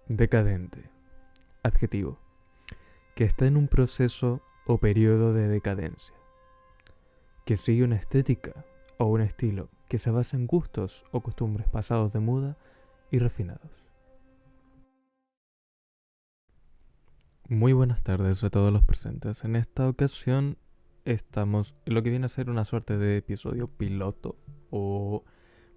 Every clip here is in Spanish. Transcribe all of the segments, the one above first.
Decadente. Adjetivo. Que está en un proceso o periodo de decadencia. Que sigue una estética o un estilo que se basa en gustos o costumbres pasados de moda y refinados. Muy buenas tardes a todos los presentes. En esta ocasión estamos en lo que viene a ser una suerte de episodio piloto o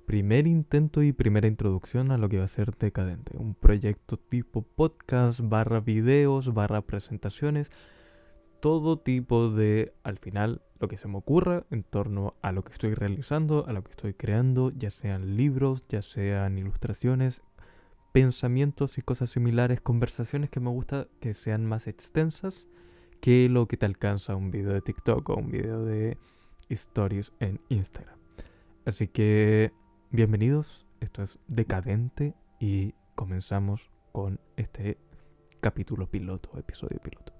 primer intento y primera introducción a lo que va a ser Decadente. Un proyecto tipo podcast, barra videos, barra presentaciones, todo tipo de, al final, lo que se me ocurra en torno a lo que estoy realizando, a lo que estoy creando, ya sean libros, ya sean ilustraciones, pensamientos y cosas similares, conversaciones que me gusta que sean más extensas que lo que te alcanza un video de TikTok o un video de stories en Instagram. Así que bienvenidos, esto es Decadente y comenzamos con este capítulo piloto, episodio piloto.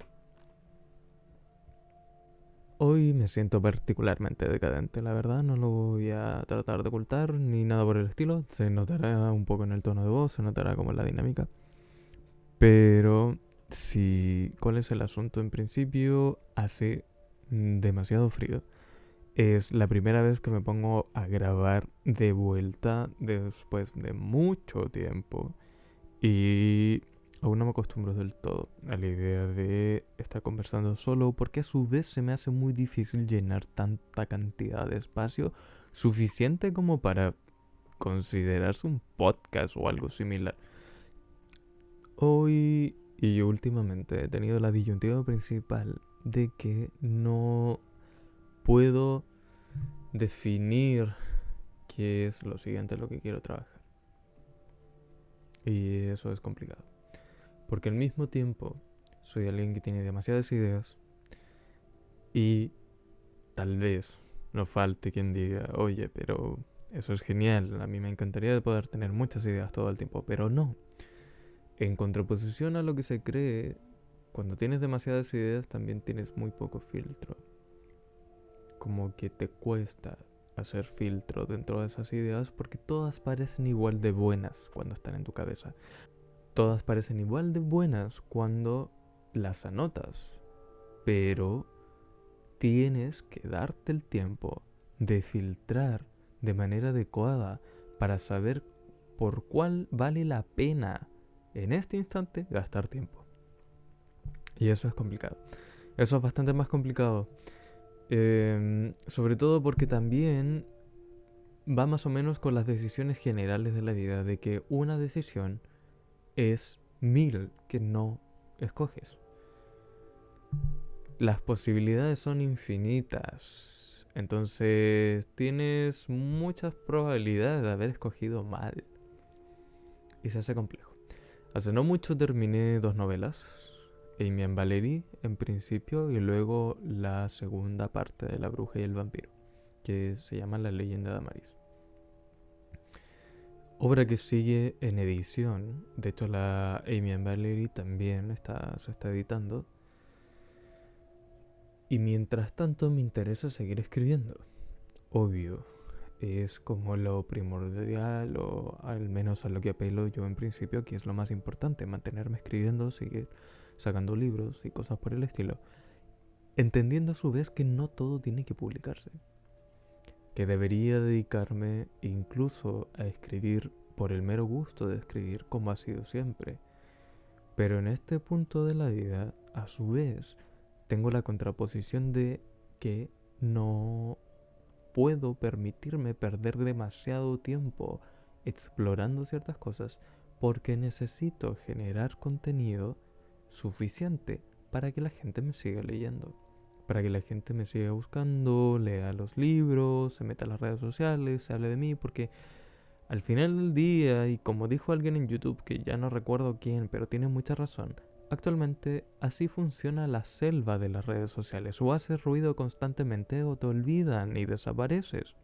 Hoy me siento particularmente decadente, la verdad, no lo voy a tratar de ocultar ni nada por el estilo. Se notará un poco en el tono de voz, se notará como en la dinámica. Pero si, ¿cuál es el asunto? En principio hace demasiado frío. Es la primera vez que me pongo a grabar de vuelta después de mucho tiempo. Y aún no me acostumbro del todo a la idea de estar conversando solo, porque a su vez se me hace muy difícil llenar tanta cantidad de espacio suficiente como para considerarse un podcast o algo similar. Hoy y últimamente he tenido la disyuntiva principal de que no puedo definir qué es lo siguiente en lo que quiero trabajar. Y eso es complicado. Porque al mismo tiempo soy alguien que tiene demasiadas ideas y tal vez no falte quien diga, oye, pero eso es genial, a mí me encantaría poder tener muchas ideas todo el tiempo, pero no. En contraposición a lo que se cree, cuando tienes demasiadas ideas también tienes muy poco filtro. Como que te cuesta hacer filtro dentro de esas ideas porque todas parecen igual de buenas cuando están en tu cabeza. Todas parecen igual de buenas cuando las anotas, pero tienes que darte el tiempo de filtrar de manera adecuada para saber por cuál vale la pena en este instante gastar tiempo. Y eso es complicado. Eso es bastante más complicado. Sobre todo porque también va más o menos con las decisiones generales de la vida, de que una decisión es 1000 que no escoges. Las posibilidades son infinitas. Entonces tienes muchas probabilidades de haber escogido mal. Y se hace complejo. Hace no mucho terminé 2 novelas. Amy and Valerie en principio y luego la segunda parte de La Bruja y el Vampiro, que se llama La Leyenda de Amaris. Obra que sigue en edición. De hecho, la Amy and Valerie también se está editando. Y mientras tanto me interesa seguir escribiendo. Obvio, es como lo primordial, o al menos a lo que apelo yo en principio, que es lo más importante, mantenerme escribiendo, seguir sacando libros y cosas por el estilo. Entendiendo a su vez que no todo tiene que publicarse. Que debería dedicarme incluso a escribir por el mero gusto de escribir, como ha sido siempre. Pero en este punto de la vida, a su vez, tengo la contraposición de que no puedo permitirme perder demasiado tiempo explorando ciertas cosas porque necesito generar contenido suficiente para que la gente me siga leyendo, para que la gente me siga buscando, lea los libros, se meta a las redes sociales, se hable de mí, porque al final del día, y como dijo alguien en YouTube, que ya no recuerdo quién, pero tiene mucha razón, actualmente así funciona la selva de las redes sociales. O haces ruido constantemente o te olvidan y desapareces.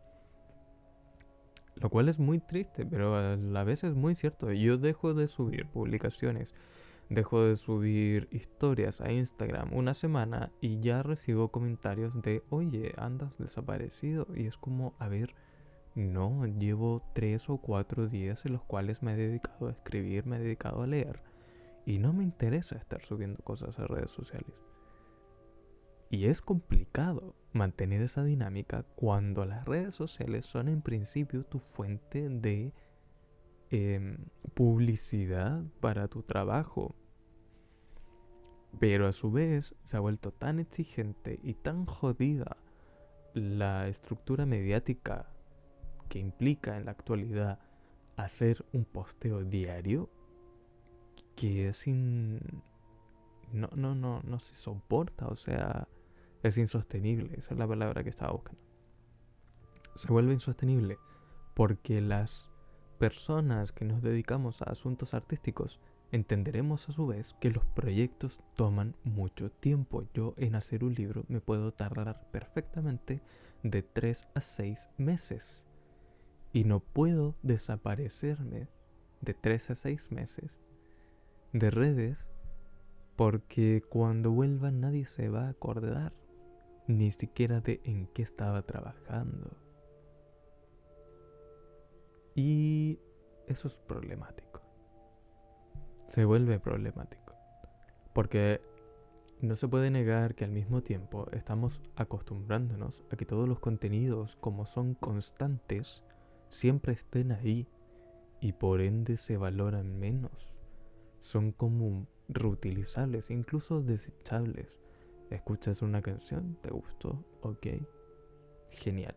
Lo cual es muy triste, pero a la vez es muy cierto. Yo dejo de subir publicaciones, dejo de subir historias a Instagram una semana y ya recibo comentarios de, oye, andas desaparecido. Y es como, a ver, no, llevo 3 o 4 días en los cuales me he dedicado a escribir, me he dedicado a leer. Y no me interesa estar subiendo cosas a redes sociales. Y es complicado mantener esa dinámica cuando las redes sociales son en principio tu fuente de publicidad para tu trabajo. Pero a su vez se ha vuelto tan exigente y tan jodida la estructura mediática que implica en la actualidad hacer un posteo diario que es no se soporta, o sea, es insostenible, esa es la palabra que estaba buscando. Se vuelve insostenible porque las personas que nos dedicamos a asuntos artísticos entenderemos a su vez que los proyectos toman mucho tiempo. Yo en hacer un libro me puedo tardar perfectamente de 3 a 6 meses. Y no puedo desaparecerme de 3 a 6 meses de redes porque cuando vuelva nadie se va a acordar ni siquiera de en qué estaba trabajando. Y eso es problemático. Se vuelve problemático. Porque no se puede negar que al mismo tiempo estamos acostumbrándonos a que todos los contenidos, como son constantes, siempre estén ahí y por ende se valoran menos. Son como reutilizables, incluso desechables. Escuchas una canción, ¿te gustó? Ok, genial.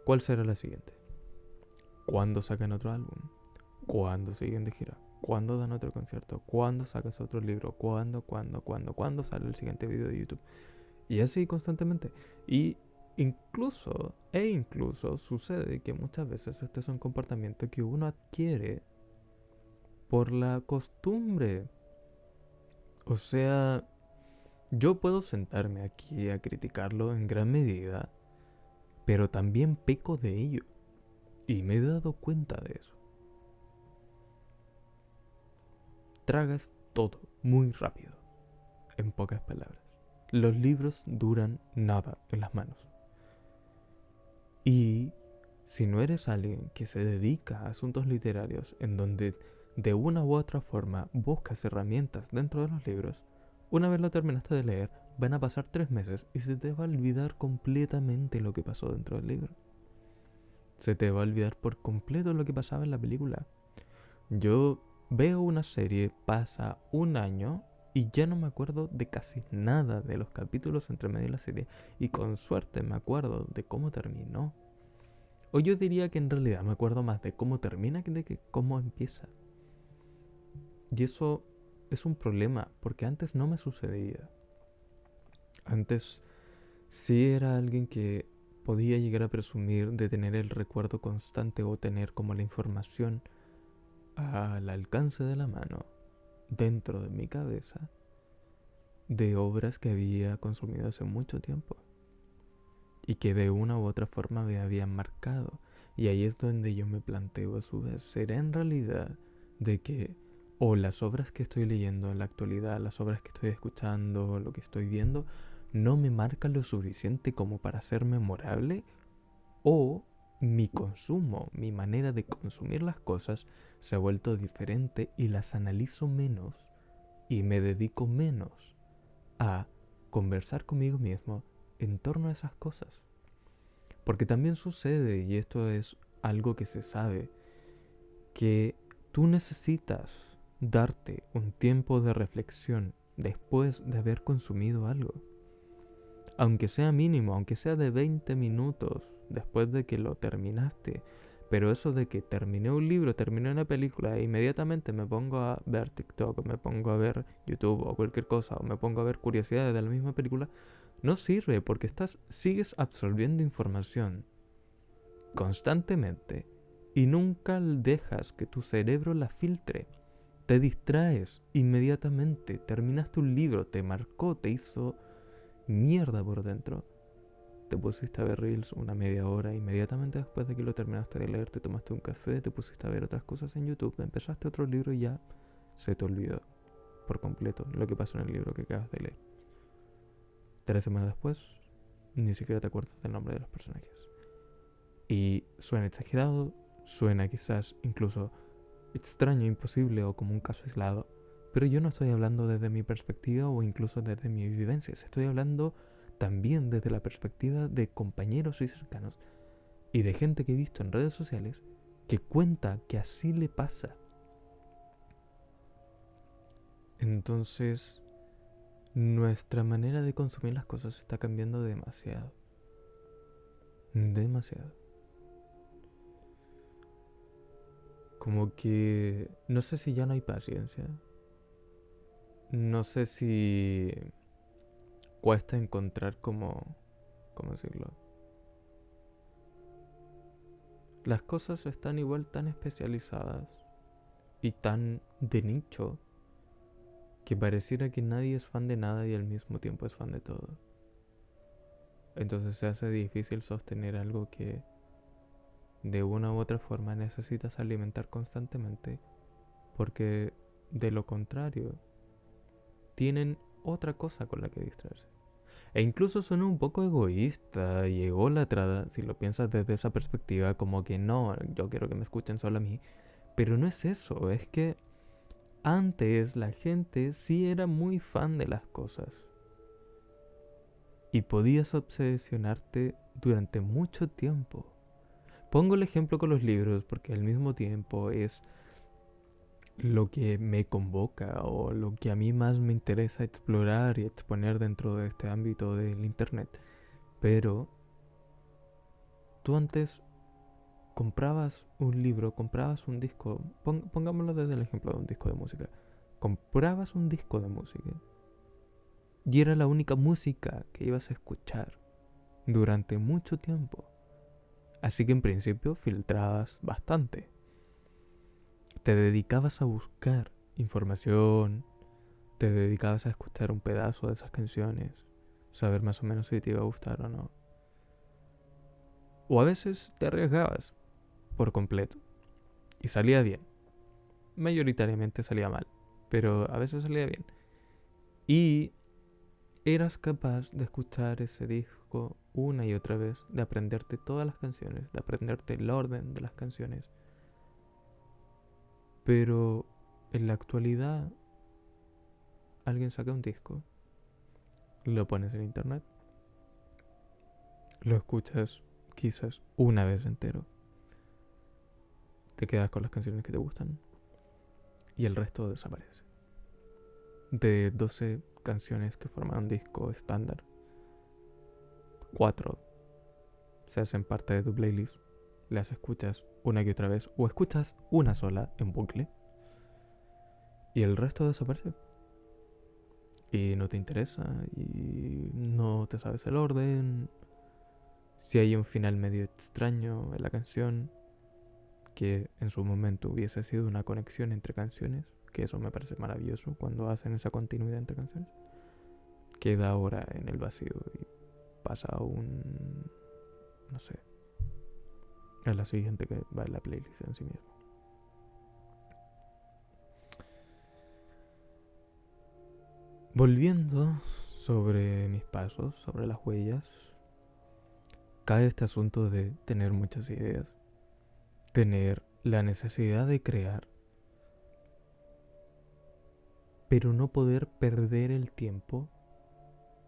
¿Cuál será la siguiente? ¿Cuándo sacan otro álbum? ¿Cuándo siguen de gira? ¿Cuándo dan otro concierto? ¿Cuándo sacas otro libro? ¿Cuándo sale el siguiente video de YouTube? Y así constantemente. Y incluso sucede que muchas veces este es un comportamiento que uno adquiere por la costumbre. O sea, yo puedo sentarme aquí a criticarlo en gran medida, pero también peco de ello. Y me he dado cuenta de eso. Tragas todo muy rápido, en pocas palabras. Los libros duran nada en las manos. Y si no eres alguien que se dedica a asuntos literarios en donde de una u otra forma buscas herramientas dentro de los libros, una vez lo terminaste de leer, van a pasar 3 meses y se te va a olvidar completamente lo que pasó dentro del libro. Se te va a olvidar por completo lo que pasaba en la película. Yo veo una serie, pasa un año y ya no me acuerdo de casi nada de los capítulos entre medio de la serie. Y con suerte me acuerdo de cómo terminó. O yo diría que en realidad me acuerdo más de cómo termina que de cómo empieza. Y eso es un problema, porque antes no me sucedía. Antes sí era alguien que podía llegar a presumir de tener el recuerdo constante o tener como la información al alcance de la mano, dentro de mi cabeza, de obras que había consumido hace mucho tiempo y que de una u otra forma me habían marcado. Y ahí es donde yo me planteo a su vez, ¿será en realidad de que o las obras que estoy leyendo en la actualidad, las obras que estoy escuchando, lo que estoy viendo, no me marcan lo suficiente como para ser memorable? ¿O mi consumo, mi manera de consumir las cosas se ha vuelto diferente y las analizo menos y me dedico menos a conversar conmigo mismo en torno a esas cosas? Porque también sucede, y esto es algo que se sabe, que tú necesitas darte un tiempo de reflexión después de haber consumido algo. Aunque sea mínimo, aunque sea de 20 minutos después de que lo terminaste. Pero eso de que terminé un libro, terminé una película e inmediatamente me pongo a ver TikTok, o me pongo a ver YouTube o cualquier cosa, o me pongo a ver curiosidades de la misma película, no sirve porque sigues absorbiendo información constantemente y nunca dejas que tu cerebro la filtre. Te distraes inmediatamente, terminaste un libro, te marcó, te hizo mierda por dentro. Te pusiste a ver Reels una media hora, inmediatamente después de que lo terminaste de leer, te tomaste un café, te pusiste a ver otras cosas en YouTube, empezaste otro libro y ya se te olvidó por completo lo que pasó en el libro que acabas de leer. 3 semanas después, ni siquiera te acuerdas del nombre de los personajes. Y suena exagerado, suena quizás incluso extraño, imposible o como un caso aislado, Pero yo no estoy hablando desde mi perspectiva o incluso desde mis vivencias. Estoy hablando también desde la perspectiva de compañeros y cercanos y de gente que he visto en redes sociales que cuenta que así le pasa. Entonces, nuestra manera de consumir las cosas está cambiando demasiado. Demasiado. Como que no sé si ya no hay paciencia. No sé si cuesta encontrar ¿cómo decirlo? Las cosas están igual tan especializadas y tan de nicho que pareciera que nadie es fan de nada y al mismo tiempo es fan de todo. Entonces se hace difícil sostener algo que de una u otra forma necesitas alimentar constantemente, porque de lo contrario tienen otra cosa con la que distraerse. E incluso suena un poco egoísta y ególatrada si lo piensas desde esa perspectiva, como que no, yo quiero que me escuchen solo a mí. Pero no es eso, es que antes la gente sí era muy fan de las cosas. Y podías obsesionarte durante mucho tiempo. Pongo el ejemplo con los libros porque al mismo tiempo es lo que me convoca o lo que a mí más me interesa explorar y exponer dentro de este ámbito del internet. Pero tú antes comprabas un libro, comprabas un disco, pongámoslo desde el ejemplo de un disco de música. Comprabas un disco de música y era la única música que ibas a escuchar durante mucho tiempo. Así que en principio filtrabas bastante. Te dedicabas a buscar información, te dedicabas a escuchar un pedazo de esas canciones, saber más o menos si te iba a gustar o no. O a veces te arriesgabas por completo y salía bien. Mayoritariamente salía mal, pero a veces salía bien. Y eras capaz de escuchar ese disco una y otra vez, de aprenderte todas las canciones, de aprenderte el orden de las canciones. Pero en la actualidad alguien saca un disco, lo pones en internet, lo escuchas quizás una vez entero, te quedas con las canciones que te gustan y el resto desaparece. De 12 canciones que forman un disco estándar, 4 se hacen parte de tu playlist, las escuchas una y otra vez o escuchas una sola en bucle y el resto desaparece. Y no te interesa y no te sabes el orden. Si hay un final medio extraño en la canción, que en su momento hubiese sido una conexión entre canciones, que eso me parece maravilloso cuando hacen esa continuidad entre canciones, queda ahora en el vacío y pasa a un, no sé, a la siguiente que va en la playlist en sí mismo. Volviendo sobre mis pasos, sobre las huellas, cae este asunto de tener muchas ideas, tener la necesidad de crear, pero no poder perder el tiempo,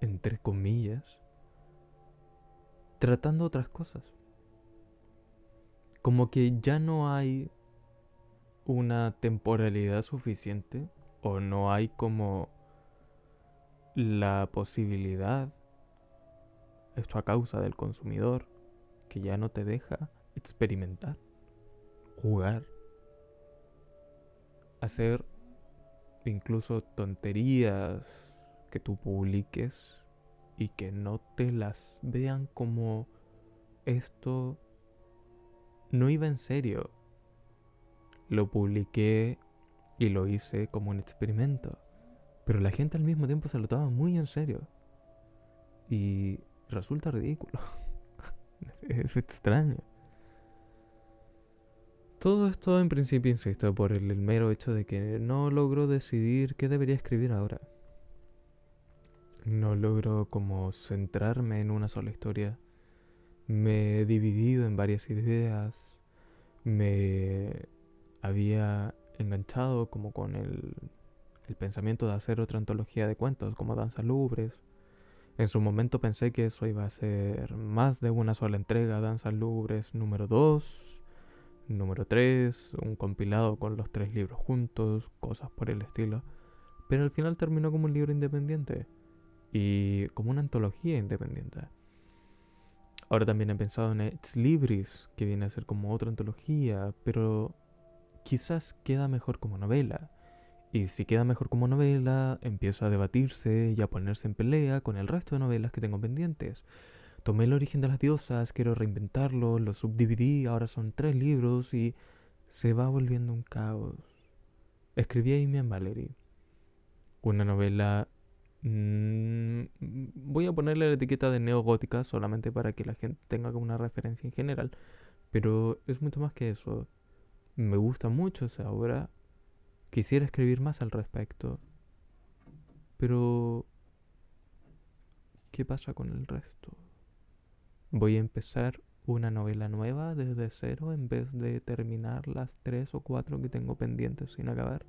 entre comillas, tratando otras cosas. Como que ya no hay una temporalidad suficiente o no hay como la posibilidad, esto a causa del consumidor, que ya no te deja experimentar, jugar, hacer incluso tonterías que tú publiques y que no te las vean como esto no iba en serio. Lo publiqué y lo hice como un experimento. Pero la gente al mismo tiempo se lo toma muy en serio. Y resulta ridículo. Es extraño. Todo esto en principio, insisto, por el mero hecho de que no logro decidir qué debería escribir ahora. No logro como centrarme en una sola historia. Me he dividido en varias ideas. Me había enganchado como con el el pensamiento de hacer otra antología de cuentos como Danzas Lúgubres. En su momento pensé que eso iba a ser más de una sola entrega, Danzas Lúgubres número 2, número 3, un compilado con los 3 libros juntos, cosas por el estilo. Pero al final terminó como un libro independiente y como una antología independiente. Ahora también he pensado en Ex Libris, que viene a ser como otra antología, pero quizás queda mejor como novela. Y si queda mejor como novela, empieza a debatirse y a ponerse en pelea con el resto de novelas que tengo pendientes. Tomé El origen de las diosas, quiero reinventarlo, lo subdividí, ahora son 3 libros y se va volviendo un caos. Escribí a Amy Valerie, una novela... voy a ponerle la etiqueta de neogótica solamente para que la gente tenga como una referencia en general, pero es mucho más que eso. Me gusta mucho esa obra, quisiera escribir más al respecto, pero ¿qué pasa con el resto? Voy a empezar una novela nueva desde cero en vez de terminar las 3 o 4 que tengo pendientes sin acabar.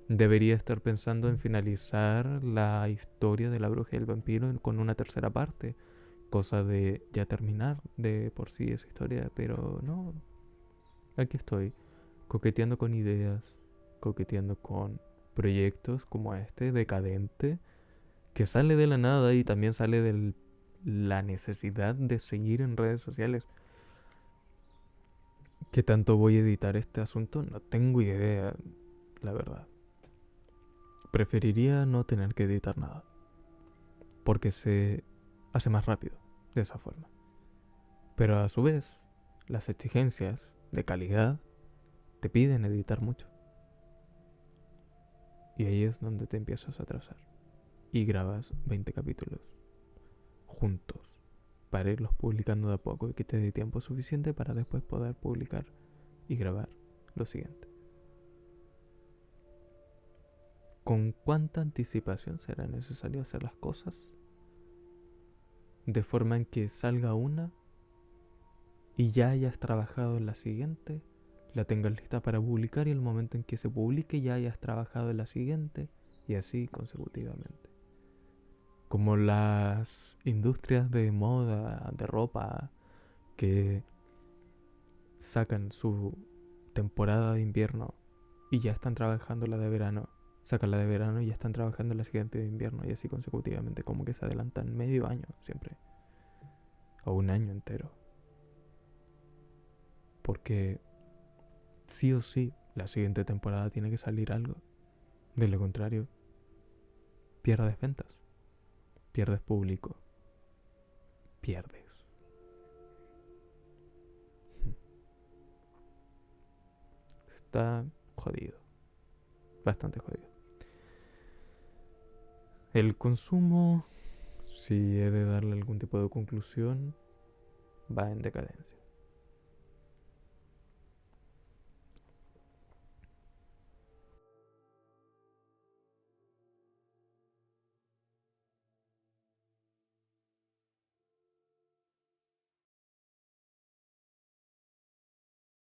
Debería estar pensando en finalizar la historia de la bruja y el vampiro con una tercera parte, cosa de ya terminar de por sí esa historia, pero no, aquí estoy, coqueteando con ideas, coqueteando con proyectos como este, decadente, que sale de la nada y también sale de la necesidad de seguir en redes sociales. ¿Qué tanto voy a editar este asunto? No tengo idea, la verdad. Preferiría no tener que editar nada, porque se hace más rápido de esa forma. Pero a su vez, las exigencias de calidad te piden editar mucho. Y ahí es donde te empiezas a atrasar. Y grabas 20 capítulos juntos para irlos publicando de a poco y que te dé tiempo suficiente para después poder publicar y grabar lo siguiente. ¿Con cuánta anticipación será necesario hacer las cosas? De forma en que salga una y ya hayas trabajado en la siguiente, la tengas lista para publicar y el momento en que se publique ya hayas trabajado en la siguiente y así consecutivamente. Como las industrias de moda, de ropa, que sacan su temporada de invierno y ya están trabajando la de verano, sacan la de verano y ya están trabajando la siguiente de invierno y así consecutivamente, como que se adelantan medio año siempre, o un año entero. Porque sí o sí, la siguiente temporada tiene que salir algo. De lo contrario, pierdes ventas, pierdes público, pierdes. Está jodido, bastante jodido. El consumo, si he de darle algún tipo de conclusión, va en decadencia.